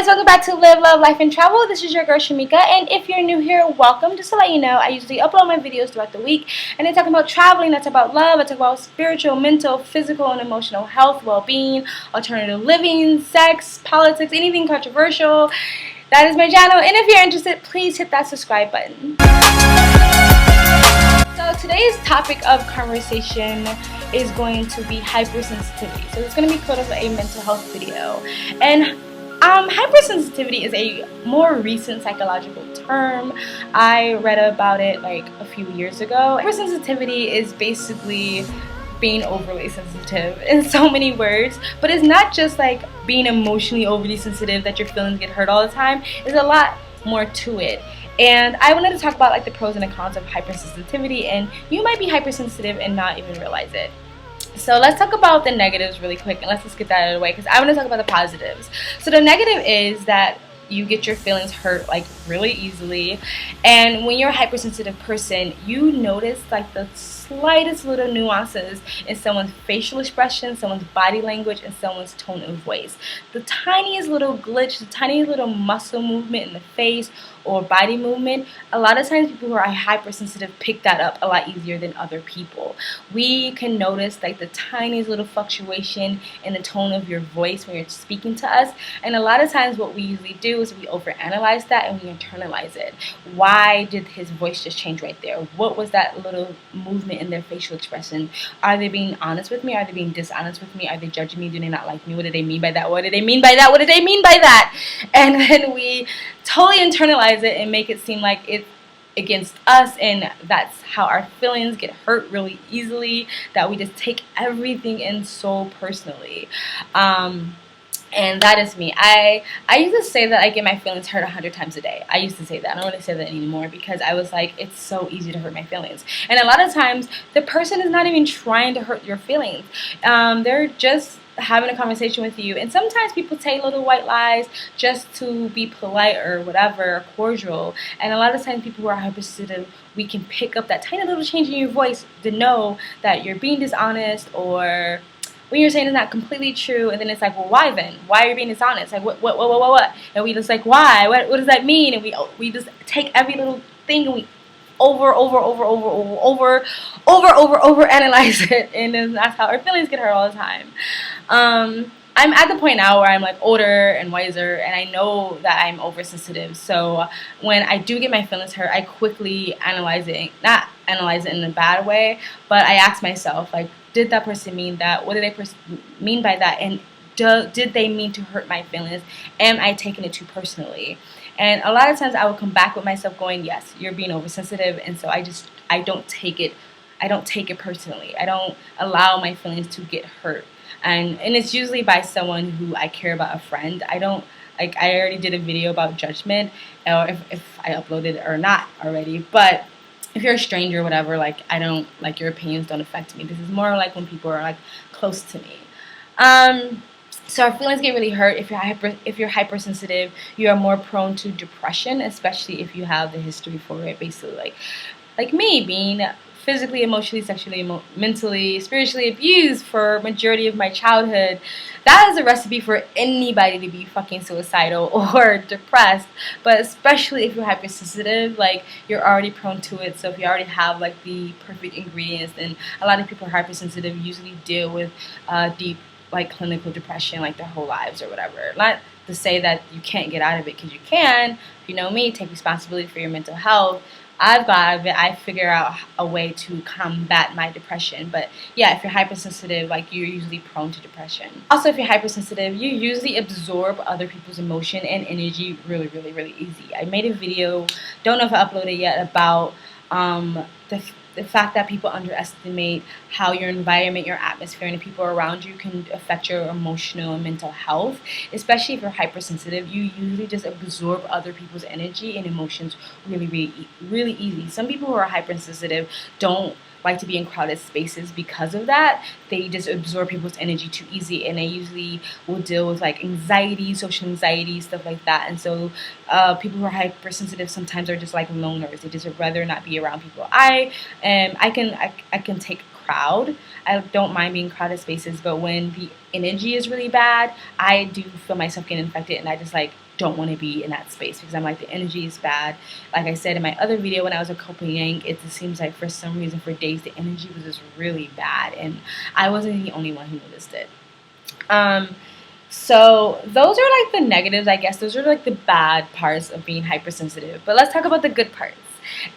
guys, welcome back to Live, Love, Life, and Travel. This is your girl Shamika, and if you're new here, welcome. Just to let you know, I usually upload my videos throughout the week, and I talk about traveling, I talk about love, I talk about spiritual, mental, physical, and emotional health, well-being, alternative living, sex, politics, anything controversial. That is my channel, and if you're interested, please hit that subscribe button. So today's topic of conversation is going to be hypersensitivity. So it's going to be sort of a mental health video. And hypersensitivity is a more recent psychological term. I read about it like a few years ago. Hypersensitivity is basically being overly sensitive in so many words, but it's not just like being emotionally overly sensitive that your feelings get hurt all the time. There's a lot more to it. And I wanted to talk about like the pros and the cons of hypersensitivity, and you might be hypersensitive and not even realize it. So let's talk about the negatives really quick, and let's just get that out of the way because I want to talk about the positives. So the negative is that you get your feelings hurt like really easily, and when you're a hypersensitive person, you notice like the slightest little nuances in someone's facial expression, someone's body language, and someone's tone of voice. The tiniest little glitch, the tiniest little muscle movement in the face or body movement, a lot of times people who are hypersensitive pick that up a lot easier than other people. We can notice like the tiniest little fluctuation in the tone of your voice when you're speaking to us, and a lot of times what we usually do is we overanalyze that and we internalize it. Why did his voice just change right there? What was that little movement in their facial expression? Are they being honest with me? Are they being dishonest with me? Are they judging me? Do they not like me? What do they mean by that? What do they mean by that? What do they mean by that? And then we totally internalize it and make it seem like it's against us, and that's how our feelings get hurt really easily, that we just take everything in so personally. And that is me. I used to say that I get my feelings hurt 100 times a day. I used to say that. I don't really say that anymore because I was like, it's so easy to hurt my feelings. And a lot of times, the person is not even trying to hurt your feelings. They're just having a conversation with you. And sometimes people say little white lies just to be polite or whatever, or cordial. And a lot of times people who are hypersensitive, we can pick up that tiny little change in your voice to know that you're being dishonest, or when you're saying it's not completely true, and then it's like, well, why then? Why are you being dishonest? Like, what? And we just like, why? What does that mean? And we just take every little thing and we over analyze it, and then that's how our feelings get hurt all the time. I'm at the point now where I'm like older and wiser, and I know that I'm oversensitive. So when I do get my feelings hurt, I quickly analyze it. Not analyze it in a bad way, but I ask myself, like, did that person mean that? What did they mean by that? And did they mean to hurt my feelings? Am I taking it too personally? And a lot of times I will come back with myself going, yes, you're being oversensitive, and so I don't take it personally. I don't allow my feelings to get hurt. And it's usually by someone who I care about, a friend. I already did a video about judgment, or if I uploaded it or not already, but if you're a stranger or whatever, like, I don't, like, your opinions don't affect me. This is more like when people are like close to me. So our feelings get really hurt. If you're hypersensitive, you are more prone to depression, especially if you have the history for it. Basically, like me being physically, emotionally, sexually, mentally, spiritually abused for majority of my childhood. That is a recipe for anybody to be fucking suicidal or depressed. But especially if you're hypersensitive, like, you're already prone to it. So if you already have like the perfect ingredients, then a lot of people who are hypersensitive usually deal with deep, like, clinical depression like their whole lives or whatever. Not to say that you can't get out of it, because you can. If you know me, take responsibility for your mental health. I've got out of it. I figure out a way to combat my depression. But yeah, if you're hypersensitive, like, you're usually prone to depression. Also, if you're hypersensitive, you usually absorb other people's emotion and energy really, really, really easy. I made a video, don't know if I uploaded it yet, about the fact that people underestimate how your environment, your atmosphere, and the people around you can affect your emotional and mental health. Especially if you're hypersensitive, you usually just absorb other people's energy and emotions really, really, really easy. Some people who are hypersensitive don't like to be in crowded spaces because of that. They just absorb people's energy too easy, and they usually will deal with like anxiety, social anxiety, stuff like that. And so people who are hypersensitive sometimes are just like loners. They just would rather not be around people. I can take crowd. I don't mind being in crowded spaces, but when the energy is really bad, I do feel myself getting infected, and I just like don't want to be in that space because I'm like, the energy is bad. Like I said in my other video when I was in Copenhagen, it just seems like for some reason for days the energy was just really bad, and I wasn't the only one who noticed it. So those are like the negatives, I guess. Those are like the bad parts of being hypersensitive. But let's talk about the good parts.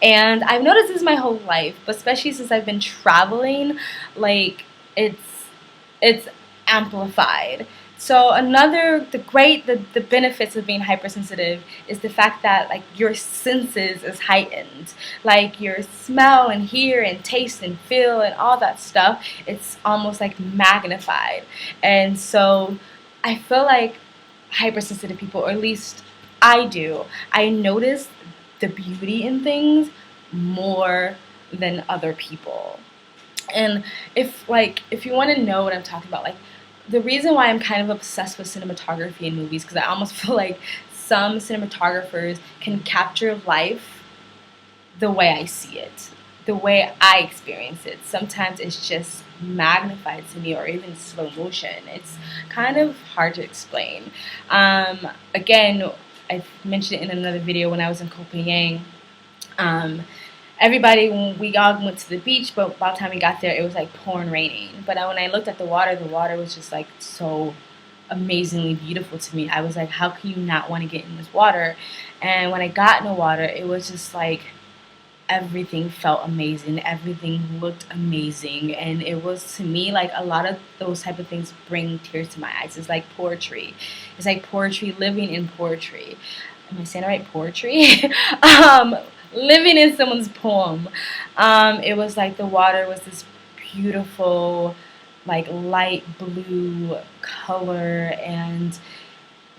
And I've noticed this my whole life, but especially since I've been traveling, like it's amplified. So the benefits of being hypersensitive is the fact that like your senses is heightened, like your smell and hear and taste and feel and all that stuff. It's almost like magnified, and so I feel like hypersensitive people, or at least I do, I notice the beauty in things more than other people. And if you want to know what I'm talking about, like the reason why I'm kind of obsessed with cinematography in movies, because I almost feel like some cinematographers can capture life the way I see it, the way I experience it. Sometimes it's just magnified to me, or even slow motion. It's kind of hard to explain. Again, I mentioned it in another video when I was in Copenhagen. Everybody, when we all went to the beach, but by the time we got there, it was like pouring raining. But when I looked at the water was just like so amazingly beautiful to me. I was like, how can you not want to get in this water? And when I got in the water, it was just like everything felt amazing, everything looked amazing, and it was, to me, like a lot of those type of things bring tears to my eyes. It's like poetry. It's like poetry, living in poetry. Am I saying it right? Poetry? Living in someone's poem. It was like the water was this beautiful, like light blue color, and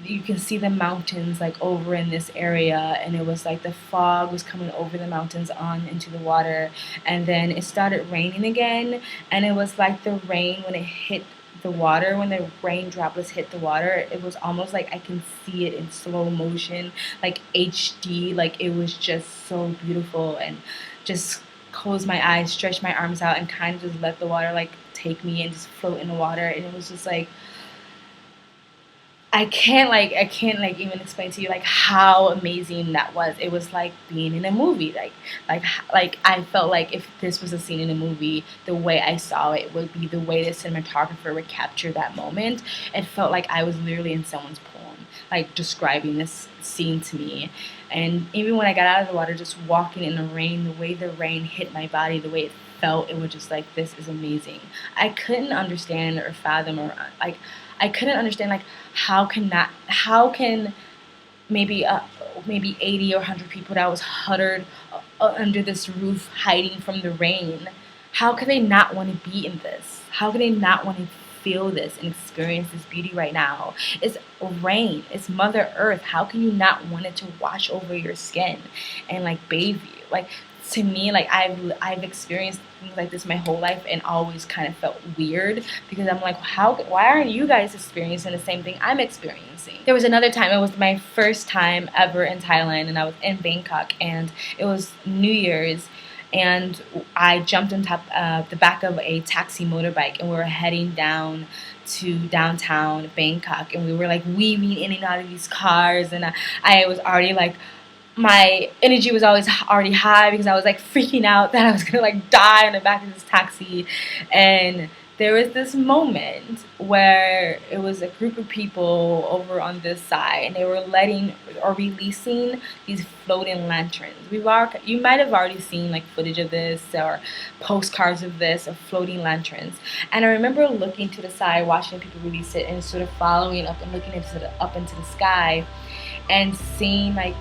you can see the mountains like over in this area, and it was like the fog was coming over the mountains on into the water, and then it started raining again, and it was like the rain when it hit the water, when the rain droplets hit the water, it was almost like I can see it in slow motion, like HD, like it was just so beautiful, and just close my eyes, stretch my arms out, and kind of just let the water like take me and just float in the water, and it was just like, I can't even explain to you like how amazing that was. It was like being in a movie. Like I felt like if this was a scene in a movie, the way I saw it would be the way the cinematographer would capture that moment. It felt like I was literally in someone's poem, like describing this scene to me. And even when I got out of the water, just walking in the rain, the way the rain hit my body, the way it felt, it was just like, this is amazing. I couldn't understand or fathom, or like I couldn't understand like how can maybe 80 or 100 people that was huddled under this roof hiding from the rain, how could they not want to be in this? How could they not want to feel this and experience this beauty right now? It's rain, it's Mother Earth. How can you not want it to wash over your skin and like bathe you? Like, to me, like I've experienced things like this my whole life, and always kind of felt weird because I'm like, why aren't you guys experiencing the same thing I'm experiencing? There was another time, it was my first time ever in Thailand, and I was in Bangkok, and it was New Year's, and I jumped on top the back of a taxi motorbike, and we were heading down to downtown Bangkok, and we were like weaving in and out of these cars, and I was already like, my energy was already high because I was like freaking out that I was gonna like die in the back of this taxi. And there was this moment where it was a group of people over on this side, and they were releasing these floating lanterns. You might have already seen like footage of this or postcards of this, of floating lanterns. And I remember looking to the side, watching people release it, and sort of following up and looking up into the sky, and seeing like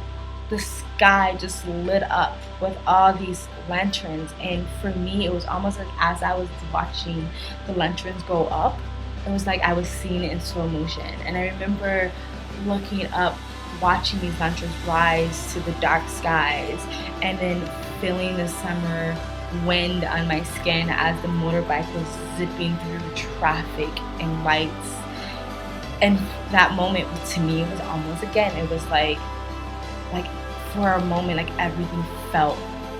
the sky just lit up with all these lanterns. And for me, it was almost like as I was watching the lanterns go up, it was like I was seeing it in slow motion. And I remember looking up, watching these lanterns rise to the dark skies, and then feeling the summer wind on my skin as the motorbike was zipping through traffic and lights. And that moment, to me, it was almost, again, it was like for a moment, like everything felt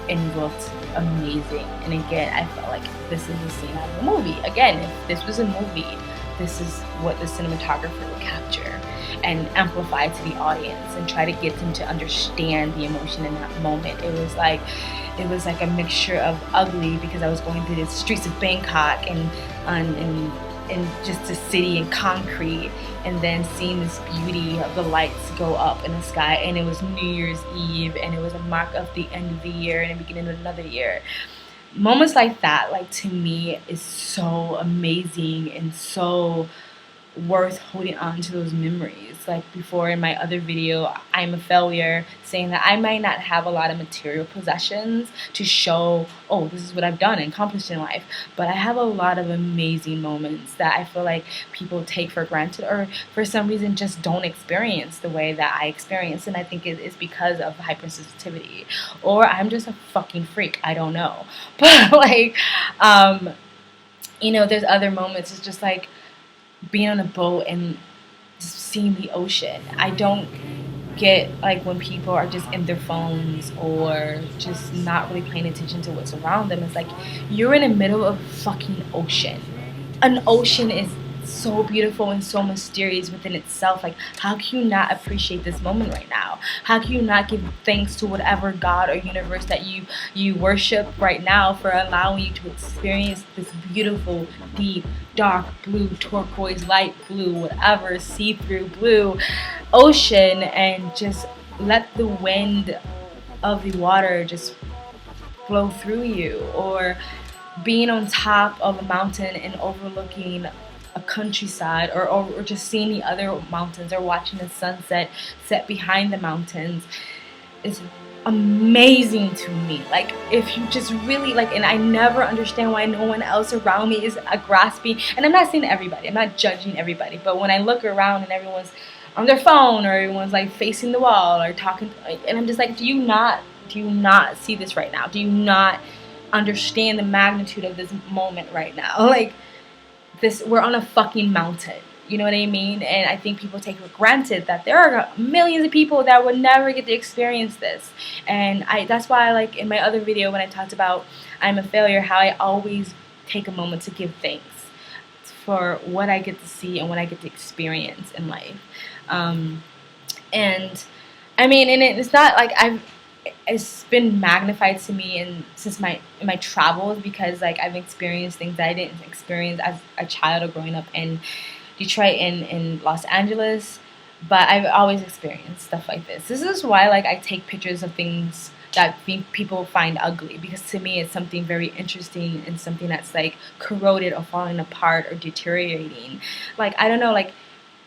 and it looked amazing. And again, I felt like this is a scene out of a movie. Again, if this was a movie, this is what the cinematographer would capture and amplify to the audience and try to get them to understand the emotion in that moment. It was like a mixture of ugly, because I was going through the streets of Bangkok and just the city and concrete, and then seeing this beauty of the lights go up in the sky, and it was New Year's Eve, and it was a mark of the end of the year and the beginning of another year. Moments like that, like, to me, is so amazing and so worth holding on to those memories. Like before in my other video, I'm a failure, saying that I might not have a lot of material possessions to show, oh, this is what I've done and accomplished in life, but I have a lot of amazing moments that I feel like people take for granted, or for some reason just don't experience the way that I experience. And I think it is because of hypersensitivity, or I'm just a fucking freak, I don't know. But like, you know, there's other moments. It's just like being on a boat and just seeing the ocean. I don't get like when people are just in their phones or just not really paying attention to what's around them. It's like you're in the middle of a fucking ocean. An ocean is so beautiful and so mysterious within itself. Like, how can you not appreciate this moment right now? How can you not give thanks to whatever God or universe that you worship right now for allowing you to experience this beautiful, deep, dark blue, turquoise, light blue, whatever, see-through blue ocean, and just let the wind of the water just flow through you, or being on top of a mountain and overlooking a countryside, or just seeing the other mountains, or watching the sunset set behind the mountains is amazing to me. Like, if you just really like, and I never understand why no one else around me is grasping, and I'm not saying everybody, I'm not judging everybody, but when I look around and everyone's on their phone, or everyone's like facing the wall or talking, and I'm just like, do you not see this right now? Do you not understand the magnitude of this moment right now? Like, we're on a fucking mountain, you know what I mean? And I think people take for granted that there are millions of people that would never get to experience this. And that's why, like in my other video when I talked about I'm a failure, how I always take a moment to give thanks for what I get to see and what I get to experience in life. And I mean, and it's not like it's been magnified to me since my travels, because like I've experienced things that I didn't experience as a child or growing up in Detroit and in Los Angeles, but I've always experienced stuff like this. This is why like I take pictures of things that people find ugly, because to me it's something very interesting and something that's like corroded or falling apart or deteriorating. Like, I don't know, like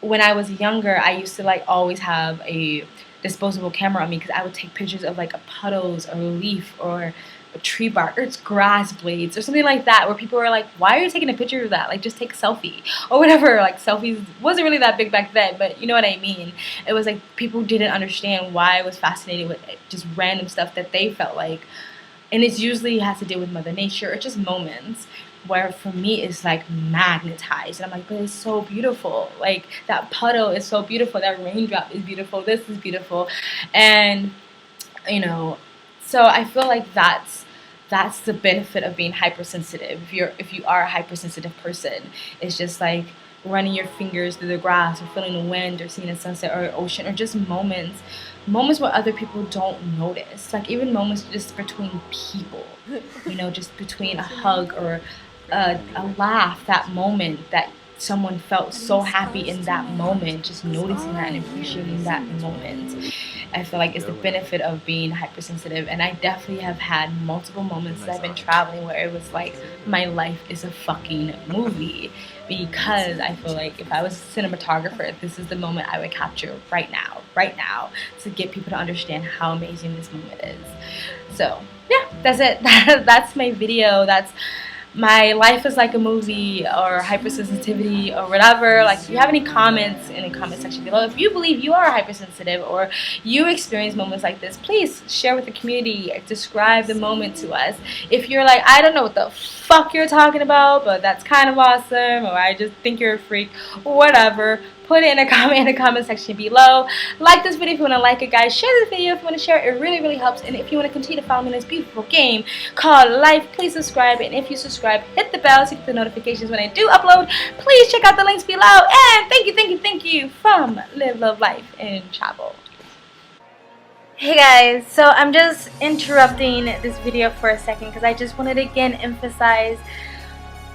when I was younger, I used to like always have a disposable camera on me, because I would take pictures of like a puddles or a leaf or a tree bark or it's grass blades or something like that, where people were like, why are you taking a picture of that? Like, just take a selfie or whatever. Like, selfies wasn't really that big back then, but you know what I mean. It was like people didn't understand why I was fascinated with just random stuff that they felt like, and it usually has to do with Mother Nature or just moments, where for me it's like magnetized, and I'm like, but it's so beautiful. Like, that puddle is so beautiful, that raindrop is beautiful, this is beautiful. And you know, so I feel like that's the benefit of being hypersensitive. If you are a hypersensitive person, it's just like running your fingers through the grass, or feeling the wind, or seeing a sunset or an ocean, or just moments where other people don't notice. Like, even moments just between people, you know, just between a hug or a laugh, that moment that someone felt so happy in that moment, just noticing that and appreciating that moment. I feel like it's the benefit of being hypersensitive. And I definitely have had multiple moments that I've been traveling where it was like my life is a fucking movie, because I feel like if I was a cinematographer, this is the moment I would capture right now, to get people to understand how amazing this moment is. So yeah, that's it. That's my video. That's my life is like a movie, or hypersensitivity, or whatever. Like, if you have any comments in the comment section below, if you believe you are hypersensitive or you experience moments like this, please share with the community, describe the moment to us. If you're like, I don't know what the fuck you're talking about, but that's kind of awesome, or I just think you're a freak, or whatever, put it in the comment section below. Like this video if you want to like it, guys. Share this video if you want to share it. It really, really helps. And if you want to continue to follow me in this beautiful game called life, please subscribe. And if you subscribe, hit the bell so you get the notifications when I do upload. Please check out the links below. And thank you from Live, Love, Life, and Travel. Hey guys, so I'm just interrupting this video for a second because I just wanted to again emphasize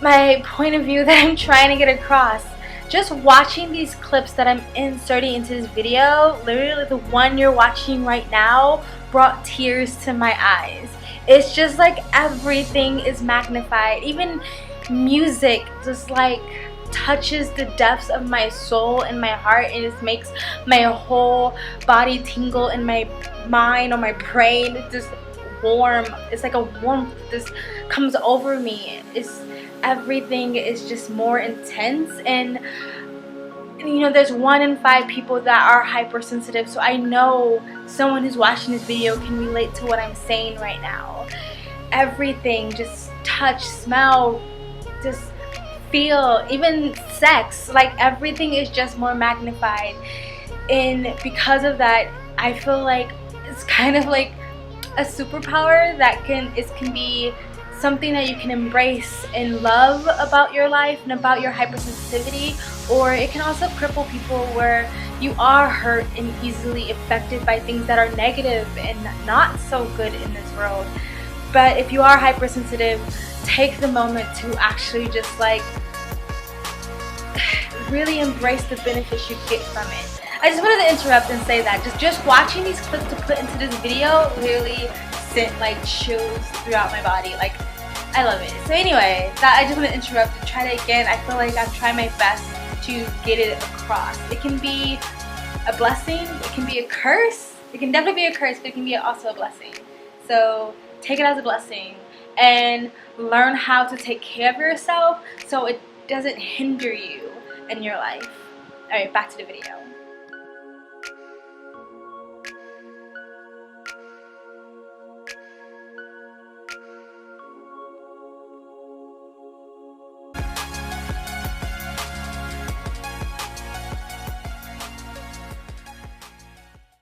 my point of view that I'm trying to get across. Just watching these clips that I'm inserting into this video, literally the one you're watching right now, brought tears to my eyes. It's just like everything is magnified. Even music just like touches the depths of my soul and my heart, and it makes my whole body tingle and my mind or my brain just warm. It's like a warmth just comes over me. Everything is just more intense, and you know, there's 1 in 5 people that are hypersensitive, so I know someone who's watching this video can relate to what I'm saying right now. Everything, just touch, smell, just feel, even sex, like everything is just more magnified. And because of that, I feel like it's kind of like a superpower that can be something that you can embrace and love about your life and about your hypersensitivity. Or it can also cripple people where you are hurt and easily affected by things that are negative and not so good in this world. But if you are hypersensitive, take the moment to actually just like really embrace the benefits you get from it. I just wanted to interrupt and say that just watching these clips to put into this video really sent like chills throughout my body. Like, I love it. So anyway, I just want to interrupt and try it again. I feel like I'm trying my best to get it across. It can be a blessing, it can be a curse. It can definitely be a curse, but it can be also a blessing. So take it as a blessing and learn how to take care of yourself so it doesn't hinder you in your life. Alright, back to the video.